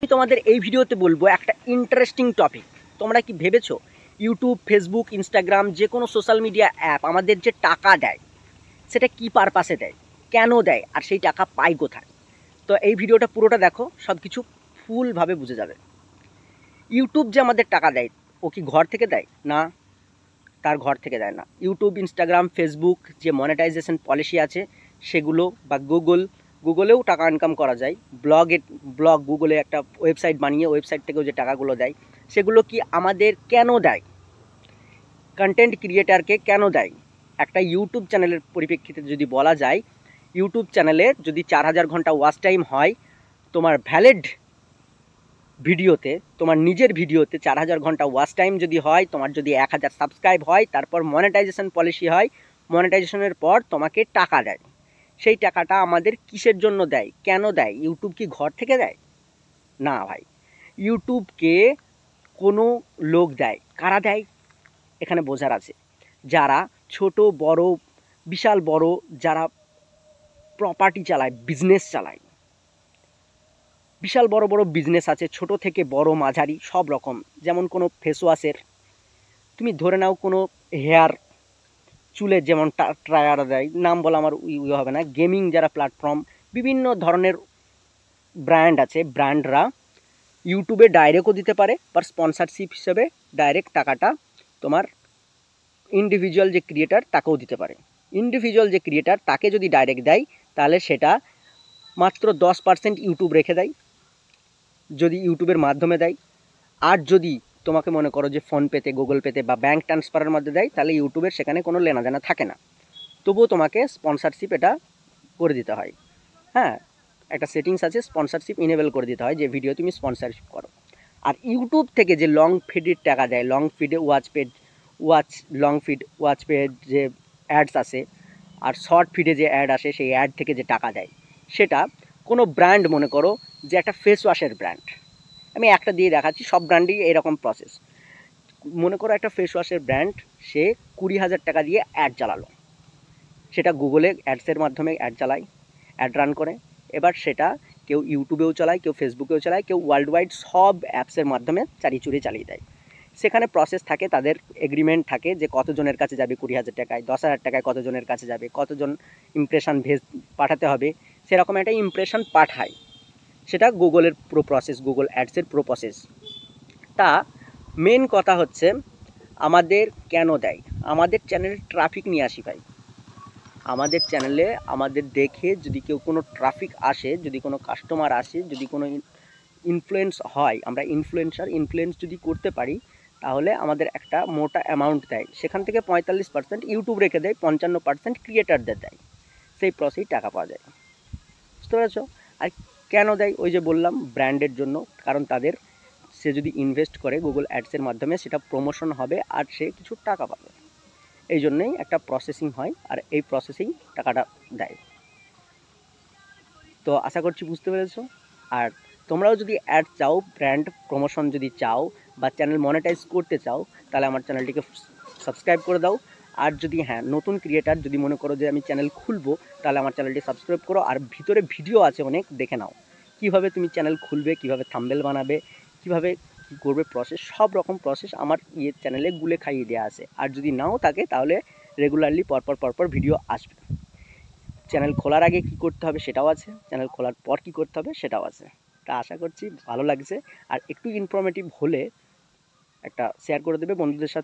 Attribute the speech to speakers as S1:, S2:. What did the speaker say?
S1: আমি তোমাদের এই ভিডিওতে বলবো একটা ইন্টারেস্টিং টপিক। তোমরা কি ভেবেছো ইউটিউব, ফেসবুক, ইনস্টাগ্রাম যে কোনো সোশ্যাল মিডিয়া অ্যাপ আমাদের যে টাকা দেয় সেটা কি পারপাসে দেয়, কেন দেয়, আর সেই টাকা পাই কোথায়? তো এই ভিডিওটা পুরোটা দেখো, সব কিছু ফুলভাবে বুঝে যাবে। ইউটিউব যে আমাদের টাকা দেয়, ও কি ঘর থেকে দেয়? না, তার ঘর থেকে দেয় না। ইউটিউব, ইনস্টাগ্রাম, ফেসবুক যে মনেটাইজেশন পলিসি আছে সেগুলো, বা গুগলেও টাকা ইনকাম করা যায়। ব্লগ গুগলে একটা ওয়েবসাইট বানিয়ে ওয়েবসাইট থেকেও যে টাকাগুলো দেয়, সেগুলো কি আমাদের কেন দেয়? কন্টেন্ট ক্রিয়েটারকে কেন দেয়? একটা ইউটিউব চ্যানেলের পরিপ্রেক্ষিতে যদি বলা যায়, ইউটিউব চ্যানেলে যদি 4000 ঘন্টা ওয়াচ টাইম হয়, তোমার ভ্যালিড ভিডিওতে, তোমার নিজের ভিডিওতে 4000 ঘন্টা ওয়াচ টাইম যদি হয়, তোমার যদি 1000 সাবস্ক্রাইব হয়, তারপর মনেটাইজেশন পলিসি হয়, মনেটাইজেশনের পর তোমাকে টাকা দেয়। সেই টাকাটা আমাদের কিসের জন্য দেয়, কেন দেয়? ইউটিউব কি ঘর থেকে দেয়? না ভাই, ইউটিউবকে কোনো লোক দেয়। কারা দেয় এখানে বোঝার আছে। যারা ছোট বড়, বিশাল বড়, যারা প্রপার্টি চালায়, বিজনেস চালায়, বিশাল বড় বড় বিজনেস আছে, ছোট থেকে বড়, মাঝারি, সব রকম। যেমন কোনো ফেস ওয়াশের, তুমি ধরে নাও কোনো হেয়ার, চুলের যেমন ট্রায়ার দেয়, নাম বলা আমার হবে না, গেমিং যারা প্ল্যাটফর্ম, বিভিন্ন ধরনের ব্র্যান্ড আছে, ব্র্যান্ডরা ইউটিউবে ডাইরেক্টও দিতে পারে, বা স্পন্সরশিপ হিসেবে ডাইরেক্ট টাকাটা তোমার ইন্ডিভিজুয়াল যে ক্রিয়েটার তাকেও দিতে পারে। ইন্ডিভিজুয়াল যে ক্রিয়েটার তাকে যদি ডাইরেক্ট দেয়, তাহলে সেটা মাত্র 10% ইউটিউব রেখে দেয় যদি ইউটিউবের মাধ্যমে দেয়। আর যদি তোমাকে মনে করো যে ফোনপেতে, গুগল পেতে বা ব্যাঙ্ক ট্রান্সফারের মধ্যে দেয়, তাহলে ইউটিউবের সেখানে কোনো লেনাদেনা থাকে না। তবুও তোমাকে স্পন্সরশিপ এটা করে দিতে হয়। হ্যাঁ, একটা সেটিংস আছে, স্পন্সরশিপ ইনেবল করে দিতে হয়, যে ভিডিও তুমি স্পন্সরশিপ করো। আর ইউটিউব থেকে যে লং ফিডের টাকা দেয়, লং ফিডে লং ফিড ওয়াচ পেড যে অ্যাডস আসে, আর শর্ট ফিডে যে অ্যাড আসে, সেই অ্যাড থেকে যে টাকা দেয়, সেটা কোনো ব্র্যান্ড, মনে করো যে একটা ফেস ওয়াশের ব্র্যান্ড, আমি একটা দিয়ে দেখাচ্ছি, সব ব্র্যান্ডই এরকম প্রসেস। মনে করো একটা ফেস ওয়াশের ব্র্যান্ড, সে 20,000 টাকা দিয়ে অ্যাড চালালো, সেটা গুগলে অ্যাডসের মাধ্যমে অ্যাড চালায়, অ্যাড রান করে। এবার সেটা কেউ ইউটিউবেও চালায়, কেউ ফেসবুকেও চালায়, কেউ ওয়ার্ল্ড ওয়াইড সব অ্যাপসের মাধ্যমে চারিচুরি চালিয়ে দেয়। সেখানে প্রসেস থাকে, তাদের এগ্রিমেন্ট থাকে যে কতজনের কাছে যাবে 20,000 টাকায়, 10,000 টাকায় কতজনের কাছে যাবে, কতজন ইমপ্রেশন পাঠাতে হবে, সেরকম একটা ইমপ্রেশন পাঠায়। সেটা গুগলের পুরো প্রসেস, গুগল অ্যাডসের পুরো প্রসেস। তা মেন কথা হচ্ছে, আমাদের কেন দেয়? আমাদের চ্যানেলে ট্রাফিক নিয়ে আসি ভাই। আমাদের চ্যানেলে আমাদের দেখে যদি কেউ কোনো ট্রাফিক আসে, যদি কোনো কাস্টমার আসে, যদি কোনো ইনফ্লুয়েন্স হয়, আমরা ইনফ্লুয়েন্স যদি করতে পারি, তাহলে আমাদের একটা মোটা অ্যামাউন্ট দেয়। সেখান থেকে 45% ইউটিউব রেখে দেয়, 55% ক্রিয়েটারদের দেয়। সেই প্রসেসেই টাকা পাওয়া যায়। বুঝতে পেরেছো? আর কেন দেয়? ওই যে বললাম, ব্র্যান্ডের জন্য। কারণ তাদের, সে যদি ইনভেস্ট করে গুগল অ্যাডসের মাধ্যমে, সেটা প্রমোশন হবে আর সে কিছু টাকা পাবে। এই জন্যই একটা প্রসেসিং হয়, আর এই প্রসেসিং টাকাটা দেয়। তো আশা করছি বুঝতে পেরেছো। আর তোমরাও যদি অ্যাড চাও, ব্র্যান্ড প্রমোশন যদি চাও, বা চ্যানেল মনিটাইজ করতে চাও, তাহলে আমার চ্যানেলটিকে সাবস্ক্রাইব করে দাও। আর যদি নতুন ক্রিয়েটার যদি মনে করো যে আমি চ্যানেল খুলবো, তাহলে আমার চ্যানেলটি সাবস্ক্রাইব করো। আর ভিতরে ভিডিও আছে অনেক, দেখে নাও কীভাবে তুমি চ্যানেল খুলবে, কীভাবে থাম্বনেল বানাবে, কীভাবে কী করবে, প্রসেস, সব রকম প্রসেস আমার চ্যানেলে গুলে খাইয়ে দেওয়া আছে। আর যদি নাও থাকে, তাহলে রেগুলারলি পরপর ভিডিও আসবে। চ্যানেল খোলার আগে কী করতে হবে সেটাও আছে, চ্যানেল খোলার পর কী করতে হবে সেটাও আছে। তা আশা করছি ভালো লাগছে। আর একটু ইনফরমেটিভ হলে একটা শেয়ার করে দেবে বন্ধুদের সাথে।